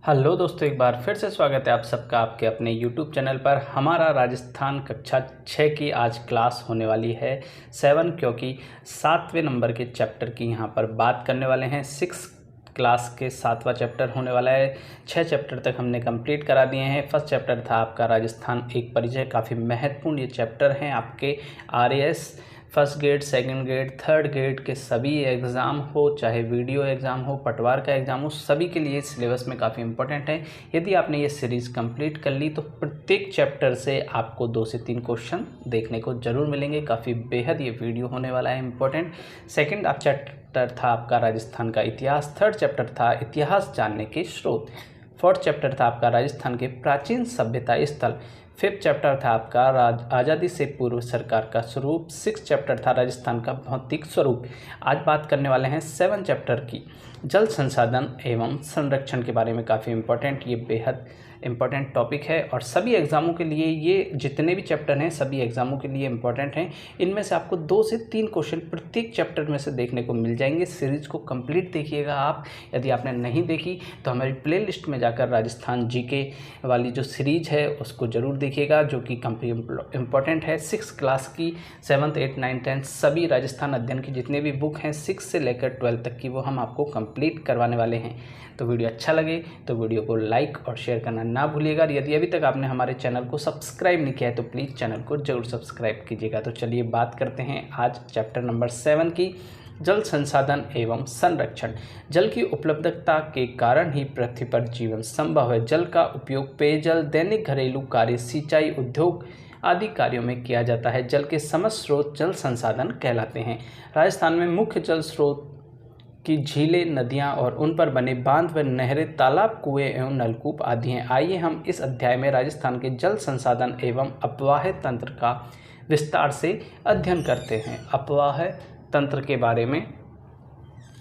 Hello दोस्तों, एक बार फिर से स्वागत है आप सबका आपके अपने YouTube चैनल पर। हमारा राजस्थान कक्षा 6 की आज क्लास होने वाली है 7, क्योंकि 7वें नंबर के चैप्टर की यहाँ पर बात करने वाले हैं। 6 क्लास के 7वां चैप्टर होने वाला है। 6 चैप्टर तक हमने कंप्लीट करा दिए हैं। फर्स्ट चैप्टर था आपका राजस्थान एक परिचय, काफ़ी महत्वपूर्ण ये चैप्टर हैं आपके RAS first grade, second grade, third grade के सभी एग्ज़ाम हो, चाहे वीडियो एग्ज़ाम हो, पटवार का एग्ज़ाम हो, सभी के लिए सिलेबस में काफ़ी इंपॉर्टेंट है। यदि आपने ये सीरीज़ कंप्लीट कर ली तो प्रत्येक चैप्टर से आपको 2 से 3 क्वेश्चन देखने को ज़रूर मिलेंगे। काफ़ी बेहद ये वीडियो होने वाला है इंपॉर्टेंट। सेकेंड चैप्टर था आपका राजस्थान का इतिहास, थर्ड चैप्टर था इतिहास जानने के स्रोत, फोर्थ चैप्टर था आपका राजस्थान के प्राचीन सभ्यता स्थल, फिफ्थ चैप्टर था आपका आज़ादी से पूर्व सरकार का स्वरूप, सिक्स चैप्टर था राजस्थान का भौतिक स्वरूप। आज बात करने वाले हैं 7 चैप्टर की, जल संसाधन एवं संरक्षण के बारे में। काफ़ी इंपॉर्टेंट, ये बेहद इंपॉर्टेंट टॉपिक है और सभी एग्ज़ामों के लिए ये जितने भी चैप्टर हैं सभी एग्ज़ामों के लिए इंपॉर्टेंट हैं। इनमें से आपको 2 से 3 क्वेश्चन प्रत्येक चैप्टर में से देखने को मिल जाएंगे। सीरीज़ को कंप्लीट देखिएगा आप। यदि आपने नहीं देखी तो हमारी प्लेलिस्ट में जाकर राजस्थान जीके वाली जो सीरीज है उसको ज़रूर देखिएगा, जो कि काफ़ी इंपॉर्टेंट है। 6 क्लास की 7th 8th 9th 10th सभी राजस्थान अध्ययन की जितने भी बुक हैं 6 से लेकर 12 तक की, वो हम आपको कंप्लीट करवाने वाले हैं। तो वीडियो अच्छा लगे तो वीडियो को लाइक और शेयर करना ना भूलिएगा। यदि अभी तक आपने हमारे चैनल को सब्सक्राइब नहीं किया है तो प्लीज़ चैनल को जरूर सब्सक्राइब कीजिएगा। तो चलिए बात करते हैं आज चैप्टर नंबर 7 की, जल संसाधन एवं संरक्षण। जल की उपलब्धता के कारण ही पृथ्वी पर जीवन संभव है। जल का उपयोग पेयजल, दैनिक घरेलू कार्य, सिंचाई, उद्योग आदि कार्यों में किया जाता है। जल के समस्त स्रोत जल संसाधन कहलाते हैं। राजस्थान में मुख्य जल स्रोत की झीलें, नदियां और उन पर बने बांध व नहरें, तालाब, कुएं एवं नलकूप आदि हैं। आइए हम इस अध्याय में राजस्थान के जल संसाधन एवं अपवाह तंत्र का विस्तार से अध्ययन करते हैं। अपवाह तंत्र के बारे में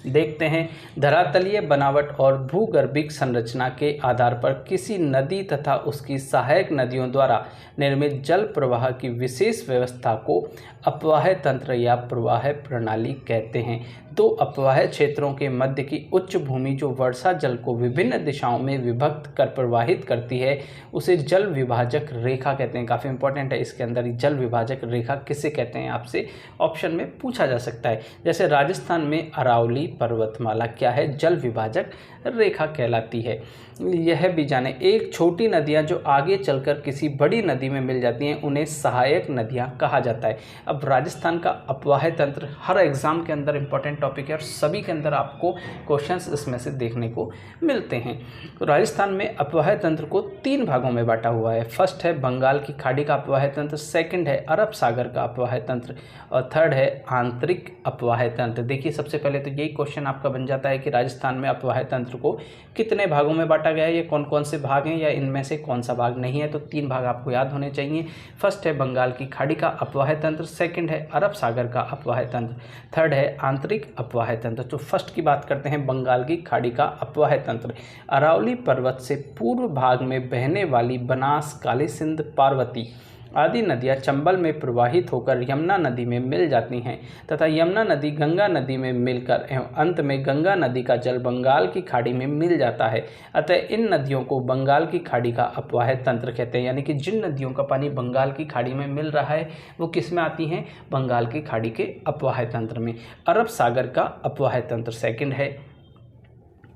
देखते हैं। धरातलीय बनावट और भूगर्भिक संरचना के आधार पर किसी नदी तथा उसकी सहायक नदियों द्वारा निर्मित जल प्रवाह की विशेष व्यवस्था को अपवाह तंत्र या प्रवाह प्रणाली कहते हैं। 2 अपवाह क्षेत्रों के मध्य की उच्च भूमि जो वर्षा जल को विभिन्न दिशाओं में विभक्त कर प्रवाहित करती है उसे जल विभाजक रेखा कहते हैं। काफ़ी इंपॉर्टेंट है, इसके अंदर जल विभाजक रेखा किसे कहते हैं आपसे ऑप्शन में पूछा जा सकता है। जैसे राजस्थान में अरावली पर्वतमाला क्या है, जल विभाजक रेखा कहलाती है। यह भी जाने, एक छोटी नदियां जो आगे चलकर किसी बड़ी नदी में मिल जाती हैं उन्हें सहायक नदियां कहा जाता है। अब राजस्थान का अपवाह तंत्र हर एग्जाम के अंदर इंपॉर्टेंट टॉपिक है और सभी के अंदर आपको क्वेश्चंस इसमें से देखने को मिलते हैं। राजस्थान में अपवाह तंत्र को 3 भागों में बांटा हुआ है। फर्स्ट है बंगाल की खाड़ी का अपवाह तंत्र, सेकंड है अरब सागर का अपवाह तंत्र और थर्ड है आंतरिक अपवाह तंत्र। देखिए, सबसे पहले तो यही क्वेश्चन आपका बन जाता है कि राजस्थान में अपवाह तंत्र को कितने भागों में बांटा गया है, ये कौन कौन से भाग हैं या इनमें से कौन सा भाग नहीं है। तो 3 भाग आपको याद होने चाहिए। फर्स्ट है बंगाल की खाड़ी का अपवाह तंत्र, सेकंड है अरब सागर का अपवाह तंत्र, थर्ड है आंतरिक अपवाह तंत्र। तो फर्स्ट की बात करते हैं, बंगाल की खाड़ी का अपवाह तंत्र। अरावली पर्वत से पूर्व भाग में बहने वाली बनास, काली सिंध, पार्वती आदि नदियां चंबल में प्रवाहित होकर यमुना नदी में मिल जाती हैं तथा यमुना नदी गंगा नदी में मिलकर एवं अंत में गंगा नदी का जल बंगाल की खाड़ी में मिल जाता है। अतः इन नदियों को बंगाल की खाड़ी का अपवाह तंत्र कहते हैं। यानी कि जिन नदियों का पानी बंगाल की खाड़ी में मिल रहा है वो किस में आती हैं, बंगाल की खाड़ी के अपवाह तंत्र में। अरब सागर का अपवाह तंत्र सेकंड है।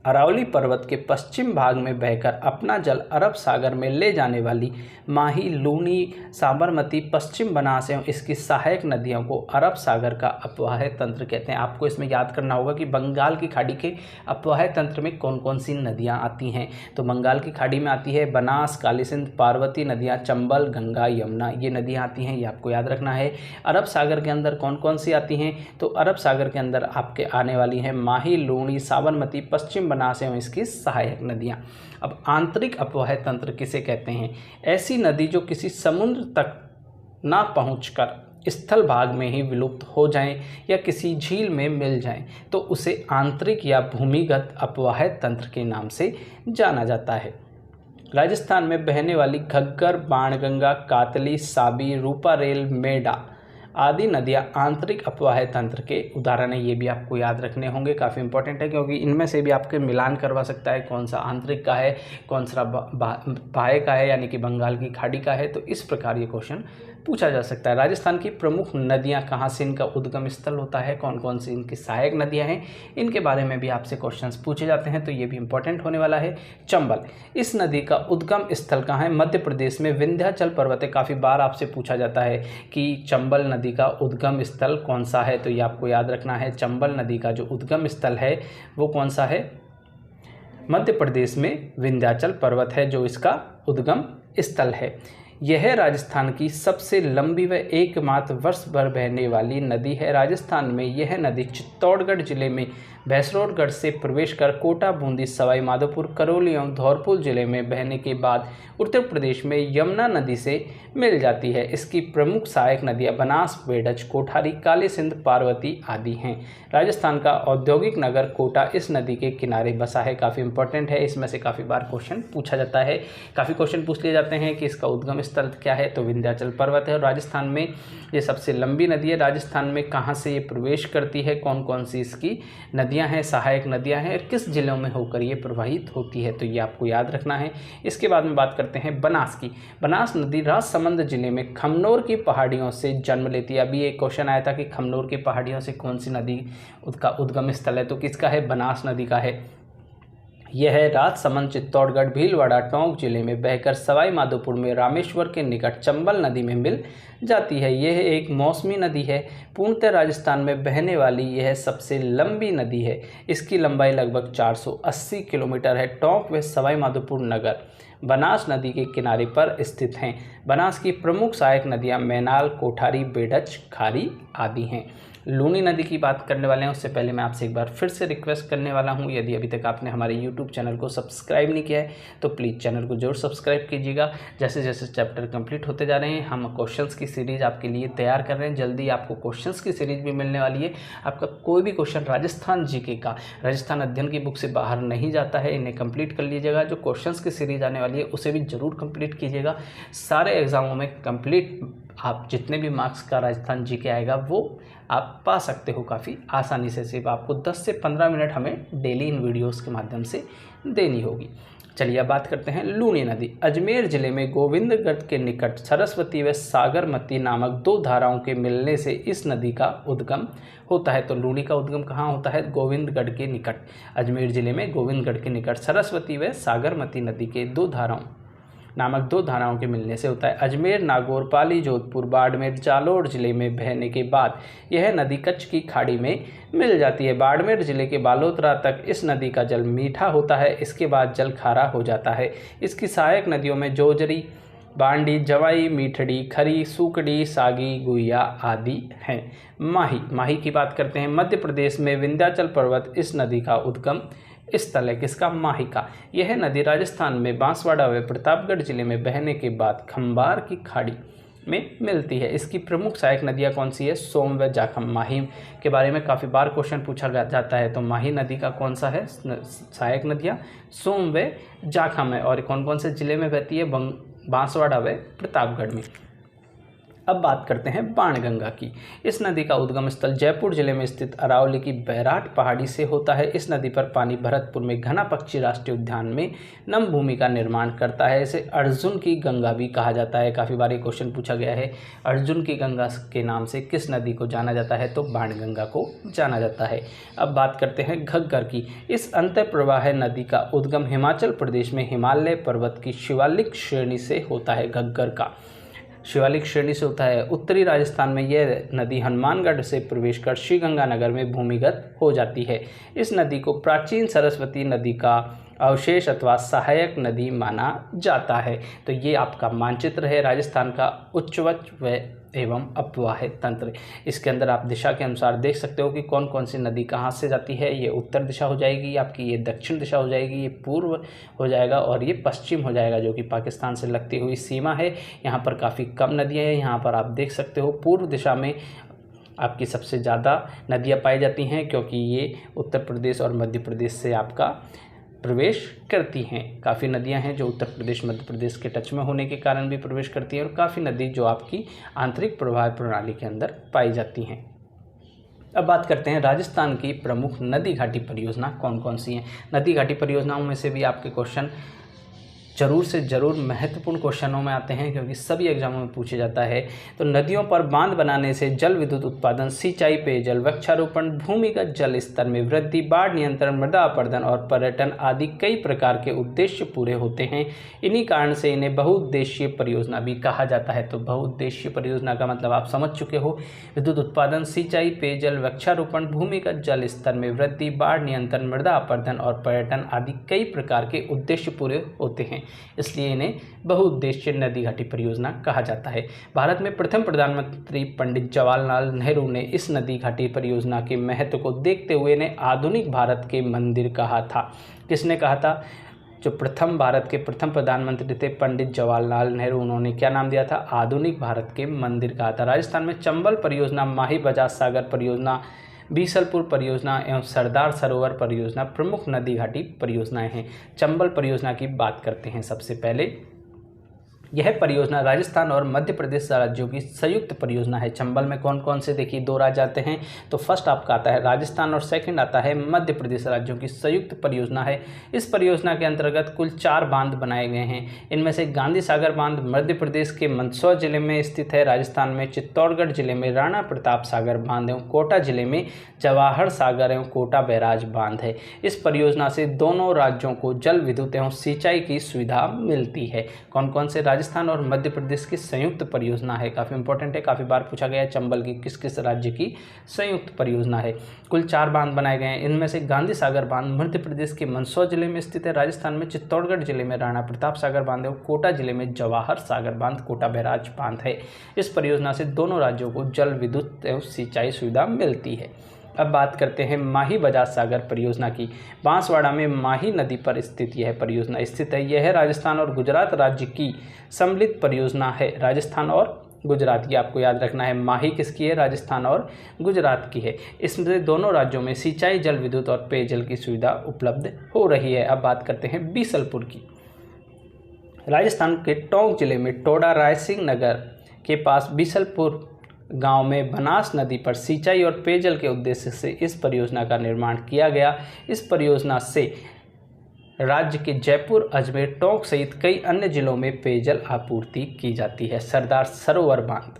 अरावली पर्वत के पश्चिम भाग में बहकर अपना जल अरब सागर में ले जाने वाली माही, लूनी, साबरमती, पश्चिम बनास एवं इसकी सहायक नदियों को अरब सागर का अपवाह तंत्र कहते हैं। आपको इसमें याद करना होगा कि बंगाल की खाड़ी के अपवाह तंत्र में कौन कौन सी नदियां आती हैं। तो बंगाल की खाड़ी में आती है बनास, काली सिंध, पार्वती नदियाँ, चंबल, गंगा, यमुना, ये नदियाँ आती हैं, ये आपको याद रखना है। अरब सागर के अंदर कौन कौन सी आती हैं, तो अरब सागर के अंदर आपके आने वाली हैं माही, लूनी, साबरमती, पश्चिम बनास एवं इसकी सहायक नदियां। अब आंतरिक अपवाह तंत्र किसे कहते हैं, ऐसी नदी जो किसी समुद्र तक ना पहुंचकर स्थल भाग में ही विलुप्त हो जाएं या किसी झील में मिल जाएं तो उसे आंतरिक या भूमिगत अपवाह तंत्र के नाम से जाना जाता है। राजस्थान में बहने वाली घग्गर, बाणगंगा, कातली, साबी, रूपारेल, मेढा आदि नदियाँ आंतरिक अपवाह तंत्र के उदाहरण है। ये भी आपको याद रखने होंगे, काफ़ी इंपॉर्टेंट है, क्योंकि इनमें से भी आपके मिलान करवा सकता है कौन सा आंतरिक का है, कौन सा बाह्य का है, यानी कि बंगाल की खाड़ी का है। तो इस प्रकार ये क्वेश्चन पूछा जा सकता है। राजस्थान की प्रमुख नदियां कहाँ से इनका उद्गम स्थल होता है, कौन कौन सी इनकी सहायक नदियां हैं, इनके बारे में भी आपसे क्वेश्चंस पूछे जाते हैं, तो ये भी इंपॉर्टेंट होने वाला है। चंबल, इस नदी का उद्गम स्थल कहाँ है? मध्य प्रदेश में विंध्याचल पर्वत है। काफ़ी बार आपसे पूछा जाता है कि चंबल नदी का उद्गम स्थल कौन सा है, तो ये आपको याद रखना है। चंबल नदी का जो उद्गम स्थल है वो कौन सा है? मध्य प्रदेश में विंध्याचल पर्वत है जो इसका उद्गम स्थल है। यह राजस्थान की सबसे लंबी व एकमात्र वर्ष भर बहने वाली नदी है। राजस्थान में यह नदी चित्तौड़गढ़ जिले में भैंसरोडगढ़ से प्रवेश कर कोटा, बूंदी, सवाई माधोपुर, करौली एवं धौलपुर जिले में बहने के बाद उत्तर प्रदेश में यमुना नदी से मिल जाती है। इसकी प्रमुख सहायक नदियाँ बनास, बेडज, कोठारी, काली सिंध, पार्वती आदि हैं। राजस्थान का औद्योगिक नगर कोटा इस नदी के किनारे बसा है। काफ़ी इंपॉर्टेंट है, इसमें से काफ़ी बार क्वेश्चन पूछा जाता है। काफ़ी क्वेश्चन पूछ लिए जाते हैं कि इसका उद्गम स्थल क्या है, तो विंध्याचल पर्वत है। और राजस्थान में ये सबसे लंबी नदी है। राजस्थान में कहाँ से ये प्रवेश करती है, कौन कौन सी इसकी नदियाँ हैं, सहायक नदियाँ हैं, और किस जिलों में होकर ये प्रवाहित होती है, तो ये आपको याद रखना है। इसके बाद में बात करते हैं बनास की। बनास नदी राजसमंद जिले में खमनोर की पहाड़ियों से जन्म लेती है। अभी एक क्वेश्चन आया था कि खमनोर की पहाड़ियों से कौन सी नदी उसका उद्गम स्थल है, तो किसका है? बनास नदी का है। यह है राजसमंद, चित्तौड़गढ़, भीलवाड़ा, टोंक जिले में बहकर सवाई माधोपुर में रामेश्वर के निकट चंबल नदी में मिल जाती है। यह एक मौसमी नदी है। पूर्णतः राजस्थान में बहने वाली यह सबसे लंबी नदी है। इसकी लंबाई लगभग 480 किलोमीटर है। टोंक व सवाई माधोपुर नगर बनास नदी के किनारे पर स्थित हैं। बनास की प्रमुख सहायक नदियाँ मैनाल, कोठारी, बेडज, खारी आदि हैं। लूनी नदी की बात करने वाले हैं, उससे पहले मैं आपसे एक बार फिर से रिक्वेस्ट करने वाला हूं, यदि अभी तक आपने हमारे YouTube चैनल को सब्सक्राइब नहीं किया है तो प्लीज़ चैनल को जरूर सब्सक्राइब कीजिएगा। जैसे जैसे चैप्टर कंप्लीट होते जा रहे हैं हम क्वेश्चंस की सीरीज़ आपके लिए तैयार कर रहे हैं। जल्दी आपको क्वेश्चंस की सीरीज़ भी मिलने वाली है। आपका कोई भी क्वेश्चन राजस्थान जीके का, राजस्थान अध्ययन की बुक से बाहर नहीं जाता है, इन्हें कंप्लीट कर लीजिएगा। जो क्वेश्चंस की सीरीज़ आने वाली है उसे भी ज़रूर कंप्लीट कीजिएगा। सारे एग्जामों में कंप्लीट आप जितने भी मार्क्स का राजस्थान जीके आएगा वो आप पा सकते हो काफ़ी आसानी से। सिर्फ आपको 10 से 15 मिनट हमें डेली इन वीडियोस के माध्यम से देनी होगी। चलिए अब बात करते हैं लूनी नदी। अजमेर जिले में गोविंदगढ़ के निकट सरस्वती व सागरमती नामक दो धाराओं के मिलने से इस नदी का उद्गम होता है। तो लूनी का उद्गम कहाँ होता है? गोविंदगढ़ के निकट। अजमेर जिले में गोविंदगढ़ के निकट सरस्वती व सागरमती नदी के दो धाराओं के मिलने से होता है। अजमेर, नागौर, पाली, जोधपुर, बाड़मेर, जालोर जिले में बहने के बाद यह नदी कच्छ की खाड़ी में मिल जाती है। बाड़मेर जिले के बालोतरा तक इस नदी का जल मीठा होता है। इसके बाद जल खारा हो जाता है। इसकी सहायक नदियों में जोजरी, बांडी, जवाई, मीठड़ी, खरी, सूकड़ी, सागी, गुइया आदि हैं। माही की बात करते हैं। मध्य प्रदेश में विंध्याचल पर्वत इस नदी का उद्गम स्थल है। किसका? माही का। यह नदी राजस्थान में बांसवाड़ा व प्रतापगढ़ जिले में बहने के बाद खंबार की खाड़ी में मिलती है। इसकी प्रमुख सहायक नदियाँ कौन सी है? सोम व जाखम। माही के बारे में काफ़ी बार क्वेश्चन पूछा जाता है, तो माही नदी का कौन सा है सहायक नदियाँ? सोम व जाखम है। और कौन कौन से जिले में बहती है? बांसवाड़ा व प्रतापगढ़ में। अब बात करते हैं बाणगंगा की। इस नदी का उद्गम स्थल जयपुर जिले में स्थित अरावली की बैराट पहाड़ी से होता है। इस नदी पर पानी भरतपुर में घना पक्षी राष्ट्रीय उद्यान में नम भूमि का निर्माण करता है। इसे अर्जुन की गंगा भी कहा जाता है। काफ़ी बार क्वेश्चन पूछा गया है, अर्जुन की गंगा के नाम से किस नदी को जाना जाता है? तो बाणगंगा को जाना जाता है। अब बात करते हैं घग्गर की। इस अंतःप्रवाह नदी का उद्गम हिमाचल प्रदेश में हिमालय पर्वत की शिवालिक श्रेणी से होता है। घग्गर का शिवालिक श्रेणी से होता है। उत्तरी राजस्थान में यह नदी हनुमानगढ़ से प्रवेश कर श्रीगंगानगर में भूमिगत हो जाती है। इस नदी को प्राचीन सरस्वती नदी का अवशेष अथवा सहायक नदी माना जाता है। तो ये आपका मानचित्र है राजस्थान का उच्चवच व एवं अपवाह तंत्र। इसके अंदर आप दिशा के अनुसार देख सकते हो कि कौन कौन सी नदी कहाँ से जाती है। ये उत्तर दिशा हो जाएगी आपकी, ये दक्षिण दिशा हो जाएगी, ये पूर्व हो जाएगा और ये पश्चिम हो जाएगा, जो कि पाकिस्तान से लगती हुई सीमा है। यहाँ पर काफ़ी कम नदियाँ हैं। यहाँ पर आप देख सकते हो पूर्व दिशा में आपकी सबसे ज़्यादा नदियाँ पाई जाती हैं, क्योंकि ये उत्तर प्रदेश और मध्य प्रदेश से आपका प्रवेश करती हैं। काफ़ी नदियां हैं जो उत्तर प्रदेश मध्य प्रदेश के टच में होने के कारण भी प्रवेश करती हैं और काफ़ी नदी जो आपकी आंतरिक प्रवाह प्रणाली के अंदर पाई जाती हैं। अब बात करते हैं राजस्थान की प्रमुख नदी घाटी परियोजना कौन कौन सी हैं। नदी घाटी परियोजनाओं में से भी आपके क्वेश्चन जरूर से ज़रूर महत्वपूर्ण क्वेश्चनों में आते हैं क्योंकि सभी एग्जामों में पूछे जाता है। तो नदियों पर बांध बनाने से जल विद्युत उत्पादन, सिंचाई, पेयजल, वृक्षारोपण, भूमिगत जल स्तर में वृद्धि, बाढ़ नियंत्रण, मृदा अपरदन और पर्यटन आदि कई प्रकार के उद्देश्य पूरे होते हैं। इन्हीं कारण से इन्हें बहुउद्देशीय परियोजना भी कहा जाता है। तो बहुउद्देशीय परियोजना का मतलब आप समझ चुके हो। विद्युत उत्पादन, सिंचाई, पेयजल, वृक्षारोपण, भूमिगत जल स्तर में वृद्धि, बाढ़ नियंत्रण, मृदा अपरदन और पर्यटन आदि कई प्रकार के उद्देश्य पूरे होते हैं, इसलिए इन्हें बहुउद्देशीय नदी घाटी परियोजना कहा जाता है। भारत में प्रथम प्रधानमंत्री पंडित जवाहरलाल नेहरू ने इस नदी घाटी परियोजना के महत्व को देखते हुए इन्हें आधुनिक भारत के मंदिर कहा था। किसने कहा था? जो भारत के प्रथम प्रधानमंत्री थे पंडित जवाहरलाल नेहरू, उन्होंने क्या नाम दिया था? आधुनिक भारत के मंदिर कहा था। राजस्थान में चंबल परियोजना, माही बजाज सागर परियोजना, बीसलपुर परियोजना एवं सरदार सरोवर परियोजना प्रमुख नदी घाटी परियोजनाएं हैं। चंबल परियोजना की बात करते हैं सबसे पहले। यह परियोजना राजस्थान और मध्य प्रदेश राज्यों की संयुक्त परियोजना है। चंबल में कौन कौन से देखिए 2 राज्य आते हैं। तो फर्स्ट आपका आता है राजस्थान और सेकंड आता है मध्य प्रदेश राज्यों की संयुक्त परियोजना है। इस परियोजना के अंतर्गत कुल 4 बांध बनाए गए हैं। इनमें से गांधी सागर बांध मध्य प्रदेश के मंदसौर जिले में स्थित है। राजस्थान में चित्तौड़गढ़ जिले में राणा प्रताप सागर बांध एवं कोटा जिले में जवाहर सागर एवं कोटा बैराज बांध है। इस परियोजना से दोनों राज्यों को जल विद्युत एवं सिंचाई की सुविधा मिलती है। कौन कौन से? राजस्थान और मध्य प्रदेश की संयुक्त परियोजना है। काफ़ी इंपॉर्टेंट है, काफ़ी बार पूछा गया है चंबल की किस किस राज्य की संयुक्त परियोजना है। कुल 4 बांध बनाए गए हैं। इनमें से गांधी सागर बांध मध्य प्रदेश के मंदसौर जिले में स्थित है। राजस्थान में चित्तौड़गढ़ जिले में राणा प्रताप सागर बांध और कोटा जिले में जवाहर सागर बांध, कोटा बैराज बांध है। इस परियोजना से दोनों राज्यों को जल विद्युत एवं सिंचाई सुविधा मिलती है। अब बात करते हैं माही बजाज सागर परियोजना की। बांसवाड़ा में माही नदी पर स्थित यह परियोजना स्थित है। यह राजस्थान और गुजरात राज्य की सम्मिलित परियोजना है। राजस्थान और गुजरात की आपको याद रखना है। माही किसकी है? राजस्थान और गुजरात की है। इसमें दोनों राज्यों में सिंचाई, जल विद्युत और पेयजल की सुविधा उपलब्ध हो रही है। अब बात करते हैं बीसलपुर की। राजस्थान के टोंक जिले में टोडा रायसिंह नगर के पास बीसलपुर गांव में बनास नदी पर सिंचाई और पेयजल के उद्देश्य से इस परियोजना का निर्माण किया गया। इस परियोजना से राज्य के जयपुर, अजमेर, टोंक सहित कई अन्य जिलों में पेयजल आपूर्ति की जाती है। सरदार सरोवर बांध,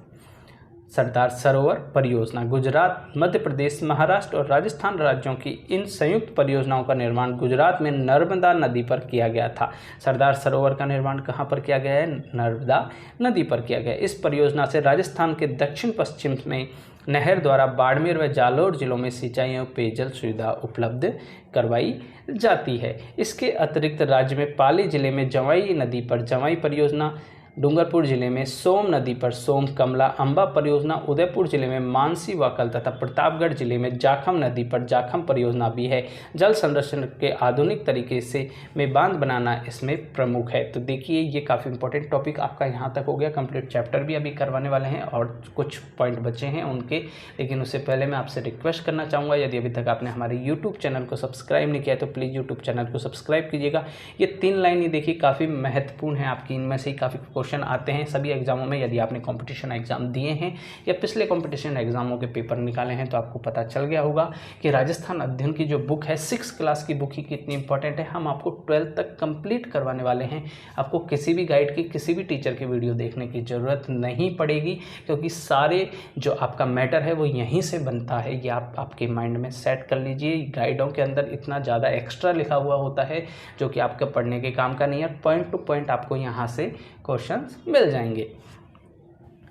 सरदार सरोवर परियोजना गुजरात, मध्य प्रदेश, महाराष्ट्र और राजस्थान राज्यों की इन संयुक्त परियोजनाओं का निर्माण गुजरात में नर्मदा नदी पर किया गया था। सरदार सरोवर का निर्माण कहाँ पर किया गया है? नर्मदा नदी पर किया गया। इस परियोजना से राजस्थान के दक्षिण पश्चिम में नहर द्वारा बाड़मेर व जालोर जिलों में सिंचाई एवं पेयजल सुविधा उपलब्ध करवाई जाती है। इसके अतिरिक्त राज्य में पाली जिले में जवाई नदी पर जवाई परियोजना, डूंगरपुर जिले में सोम नदी पर सोम कमला अम्बा परियोजना, उदयपुर जिले में मानसी वाकल तथा प्रतापगढ़ जिले में जाखम नदी पर जाखम परियोजना भी है। जल संरक्षण के आधुनिक तरीके से में बांध बनाना इसमें प्रमुख है। तो देखिए ये काफ़ी इंपॉर्टेंट टॉपिक आपका यहाँ तक हो गया कंप्लीट। चैप्टर भी अभी करवाने वाले हैं और कुछ पॉइंट बचे हैं उनके, लेकिन उससे पहले मैं आपसे रिक्वेस्ट करना चाहूँगा, यदि अभी तक आपने हमारे यूट्यूब चैनल को सब्सक्राइब नहीं किया तो प्लीज़ यूट्यूब चैनल को सब्सक्राइब कीजिएगा। ये 3 लाइन ही देखिए काफ़ी महत्वपूर्ण है आपकी, इनमें से ही काफ़ी क्वेश्चन आते हैं सभी एग्जामों में। यदि आपने कंपटीशन एग्जाम दिए हैं या पिछले कंपटीशन एग्जामों के पेपर निकाले हैं तो आपको पता चल गया होगा कि राजस्थान अध्ययन की जो बुक है 6 क्लास की बुक ही कितनी इंपॉर्टेंट है। हम आपको 12th तक कंप्लीट करवाने वाले हैं। आपको किसी भी गाइड की, किसी भी टीचर की वीडियो देखने की ज़रूरत नहीं पड़ेगी, क्योंकि सारे जो आपका मैटर है वो यहीं से बनता है। ये आप आपके माइंड में सेट कर लीजिए। गाइडों के अंदर इतना ज़्यादा एक्स्ट्रा लिखा हुआ होता है जो कि आपके पढ़ने के काम का नहीं है। पॉइंट टू पॉइंट आपको यहाँ से क्वेश्चंस मिल जाएंगे।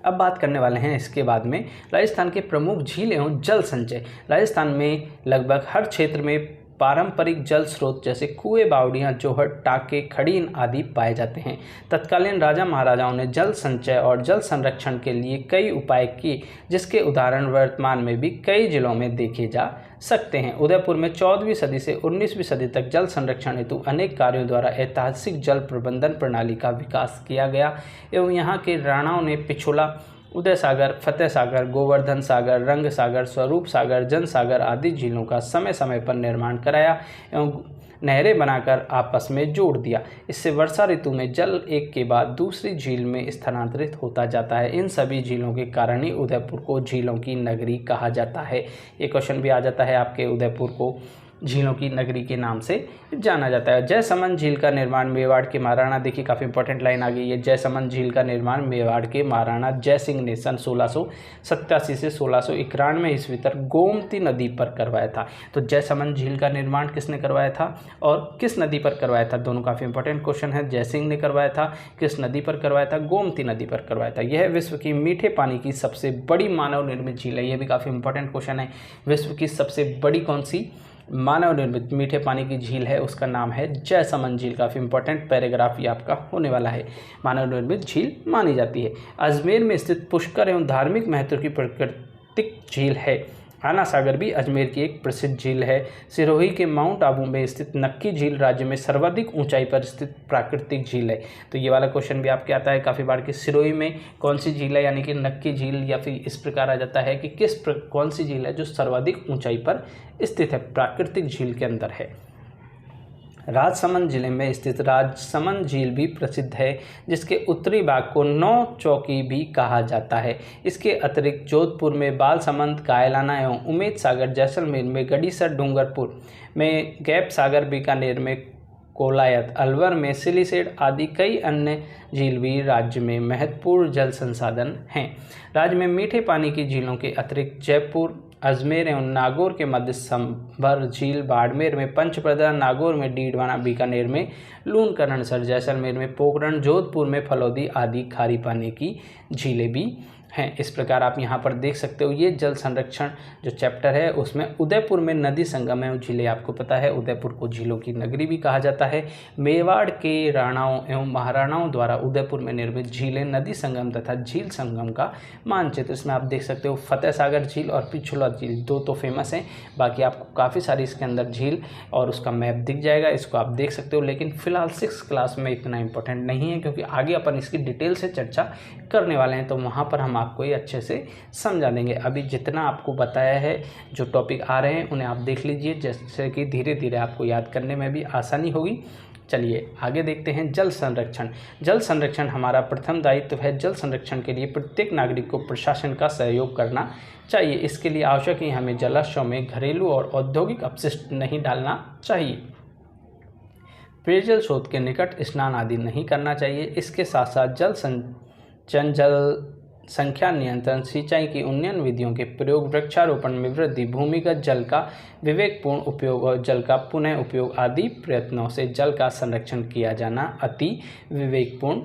अब बात करने वाले हैं इसके बाद में राजस्थान के प्रमुख झील एवं जल संचय। राजस्थान में लगभग हर क्षेत्र में पारंपरिक जल स्रोत जैसे कुएं, बावड़ियाँ, जोहड़, टाके, खड़ीन आदि पाए जाते हैं। तत्कालीन राजा महाराजाओं ने जल संचय और जल संरक्षण के लिए कई उपाय किए, जिसके उदाहरण वर्तमान में भी कई जिलों में देखे जा सकते हैं। उदयपुर में 14वीं सदी से 19वीं सदी तक जल संरक्षण हेतु अनेक कार्यों द्वारा ऐतिहासिक जल प्रबंधन प्रणाली का विकास किया गया एवं यहाँ के राणाओं ने पिछोला, उदय सागर, फतेह सागर, गोवर्धन सागर, रंग सागर, स्वरूप सागर, जन सागर आदि झीलों का समय समय पर निर्माण कराया एवं नहरें बनाकर आपस में जोड़ दिया। इससे वर्षा ऋतु में जल एक के बाद दूसरी झील में स्थानांतरित होता जाता है। इन सभी झीलों के कारण ही उदयपुर को झीलों की नगरी कहा जाता है। ये क्वेश्चन भी आ जाता है आपके, उदयपुर को झीलों की नगरी के नाम से जाना जाता है। जयसमंद झील का निर्माण मेवाड़ के महाराणा, देखिए काफ़ी इंपॉर्टेंट लाइन आ गई है, जयसमंद झील का निर्माण मेवाड़ के महाराणा जयसिंह ने सन 1687 से 1691 ईस्वी तक गोमती नदी पर करवाया था। तो जयसमंद झील का निर्माण किसने करवाया था और किस नदी पर करवाया था, दोनों काफ़ी इंपॉर्टेंट क्वेश्चन है। जयसिंह ने करवाया था, किस नदी पर करवाया था, गोमती नदी पर करवाया था। यह विश्व की मीठे पानी की सबसे बड़ी मानव निर्मित झील है। यह भी काफ़ी इंपॉर्टेंट क्वेश्चन है। विश्व की सबसे बड़ी कौन सी मानव निर्मित मीठे पानी की झील है, उसका नाम है जयसमंद झील। काफ़ी इंपॉर्टेंट पैराग्राफ ये आपका होने वाला है। मानव निर्मित झील मानी जाती है। अजमेर में स्थित पुष्कर एवं धार्मिक महत्व की प्राकृतिक झील है। आना सागर भी अजमेर की एक प्रसिद्ध झील है। सिरोही के माउंट आबू में स्थित नक्की झील राज्य में सर्वाधिक ऊंचाई पर स्थित प्राकृतिक झील है। तो ये वाला क्वेश्चन भी आपके आता है काफ़ी बार कि सिरोही में कौन सी झील है, यानी कि नक्की झील, या फिर इस प्रकार आ जाता है कि कौन सी झील है जो सर्वाधिक ऊंचाई पर स्थित है, प्राकृतिक झील के अंदर है। राजसमंद जिले में स्थित राजसमंद झील भी प्रसिद्ध है, जिसके उत्तरी भाग को नौ चौकी भी कहा जाता है। इसके अतिरिक्त जोधपुर में बालसमंद, कायलाना एवं उमेद सागर, जैसलमेर में गड़ीसर, डूंगरपुर में गैप सागर, बीकानेर में कोलायत, अलवर में सिलीसेड आदि कई अन्य झील भी राज्य में महत्वपूर्ण जल संसाधन हैं। राज्य में मीठे पानी की झीलों के अतिरिक्त जयपुर, अजमेर एवं नागौर के मध्य संभर झील, बाड़मेर में पंचप्रदा, नागौर में डीडवाना, बीकानेर में लूणकरणसर, जैसलमेर में पोखरण, जोधपुर में फलौदी आदि खारी पानी की झीलें भी हैं। इस प्रकार आप यहाँ पर देख सकते हो। ये जल संरक्षण जो चैप्टर है उसमें उदयपुर में नदी संगम है, झीलें आपको पता है, उदयपुर को झीलों की नगरी भी कहा जाता है। मेवाड़ के राणाओं एवं महाराणाओं द्वारा उदयपुर में निर्मित झीलें, नदी संगम तथा झील संगम का मानचित्र इसमें आप देख सकते हो। फतेह सागर झील और पिछोला झील दो तो फेमस हैं, बाकी आपको काफ़ी सारी इसके अंदर झील और उसका मैप दिख जाएगा, इसको आप देख सकते हो। लेकिन फिलहाल 6th क्लास में इतना इंपॉर्टेंट नहीं है, क्योंकि आगे अपन इसकी डिटेल से चर्चा करने वाले हैं, तो वहाँ पर हम आपको ये अच्छे से समझा देंगे। अभी जितना आपको बताया है, जो टॉपिक आ रहे हैं उन्हें आप देख लीजिए, जैसे कि धीरे धीरे आपको याद करने में भी आसानी होगी। चलिए आगे देखते हैं। जल संरक्षण। जल संरक्षण हमारा प्रथम दायित्व है। जल संरक्षण के लिए प्रत्येक नागरिक को प्रशासन का सहयोग करना चाहिए। इसके लिए आवश्यक है हमें जलाशयों में घरेलू और औद्योगिक अपशिष्ट नहीं डालना चाहिए। पेयजल स्रोत के निकट स्नान आदि नहीं करना चाहिए। इसके साथ साथ जल संचयन, जल संख्या नियंत्रण, सिंचाई की उन्नयन विधियों के प्रयोग, वृक्षारोपण में वृद्धि, भूमिगत जल का विवेकपूर्ण उपयोग और जल का पुनः उपयोग आदि प्रयत्नों से जल का संरक्षण किया जाना अति विवेकपूर्ण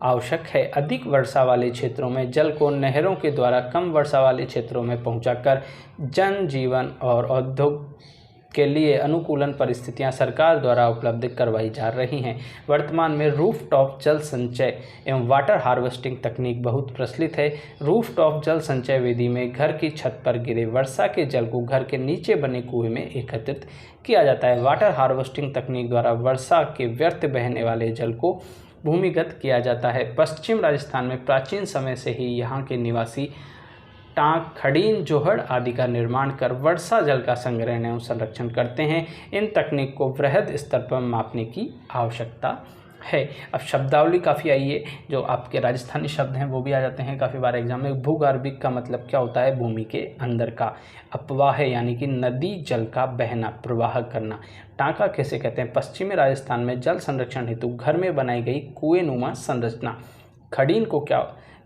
आवश्यक है। अधिक वर्षा वाले क्षेत्रों में जल को नहरों के द्वारा कम वर्षा वाले क्षेत्रों में पहुंचाकर जनजीवन और उद्योग के लिए अनुकूलन परिस्थितियां सरकार द्वारा उपलब्ध करवाई जा रही हैं। वर्तमान में रूफटॉप जल संचय एवं वाटर हार्वेस्टिंग तकनीक बहुत प्रचलित है। रूफटॉप जल संचय विधि में घर की छत पर गिरे वर्षा के जल को घर के नीचे बने कुएं में एकत्रित किया जाता है। वाटर हार्वेस्टिंग तकनीक द्वारा वर्षा के व्यर्थ बहने वाले जल को भूमिगत किया जाता है। पश्चिम राजस्थान में प्राचीन समय से ही यहाँ के निवासी टांक, खड़ीन, जोहड़ आदि का निर्माण कर वर्षा जल का संग्रहण एवं संरक्षण करते हैं। इन तकनीक को वृहद स्तर पर मापने की आवश्यकता है। अब शब्दावली काफ़ी आई है, जो आपके राजस्थानी शब्द हैं वो भी आ जाते हैं काफ़ी बार एग्जाम में। भूगर्भिक का मतलब क्या होता है, भूमि के अंदर का। अपवाह है यानी कि नदी जल का बहना, प्रवाह करना। टांका कैसे कहते हैं, पश्चिमी राजस्थान में जल संरक्षण हेतु घर में बनाई गई कुएंनुमा संरचना। खड़ीन को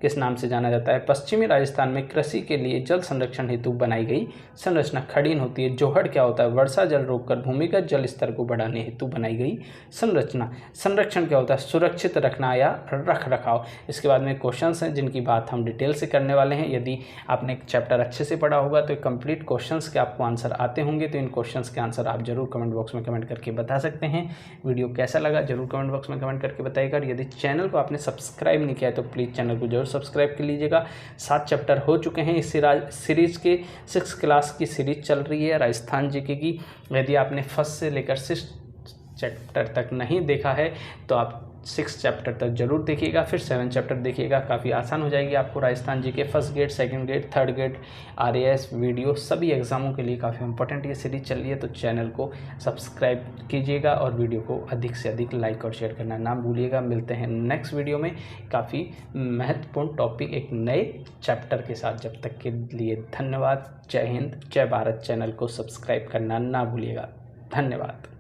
किस नाम से जाना जाता है, पश्चिमी राजस्थान में कृषि के लिए जल संरक्षण हेतु बनाई गई संरचना खड़ीन होती है। जोहड़ क्या होता है, वर्षा जल रोककर भूमिगत जल स्तर को बढ़ाने हेतु बनाई गई संरचना। संरक्षण क्या होता है, सुरक्षित रखना या रख रखाव। इसके बाद में क्वेश्चंस हैं जिनकी बात हम डिटेल से करने वाले हैं। यदि आपने चैप्टर अच्छे से पढ़ा होगा तो कंप्लीट क्वेश्चंस के आपको आंसर आते होंगे, तो इन क्वेश्चंस के आंसर आप जरूर कमेंट बॉक्स में कमेंट करके बता सकते हैं। वीडियो कैसा लगा जरूर कमेंट बॉक्स में कमेंट करके बताइएगा। यदि चैनल को आपने सब्सक्राइब नहीं किया है तो प्लीज़ चैनल को जरूर सब्सक्राइब कर लीजिएगा। 7 चैप्टर हो चुके हैं इस सीरीज के। 6th क्लास की सीरीज चल रही है राजस्थान जीके की। यदि आपने फर्स्ट से लेकर 6th चैप्टर तक नहीं देखा है तो आप 6 चैप्टर तक जरूर देखिएगा, फिर 7 चैप्टर देखिएगा। काफ़ी आसान हो जाएगी आपको राजस्थान जी के first grade, second grade, third grade, RAS video सभी एग्ज़ामों के लिए काफ़ी इंपॉर्टेंट ये सीरीज चल रही है। तो चैनल को सब्सक्राइब कीजिएगा और वीडियो को अधिक से अधिक लाइक और शेयर करना ना भूलिएगा। मिलते हैं नेक्स्ट वीडियो में काफ़ी महत्वपूर्ण टॉपिक एक नए चैप्टर के साथ। जब तक के लिए धन्यवाद। जय हिंद, जय भारत। चैनल को सब्सक्राइब करना ना भूलिएगा। धन्यवाद।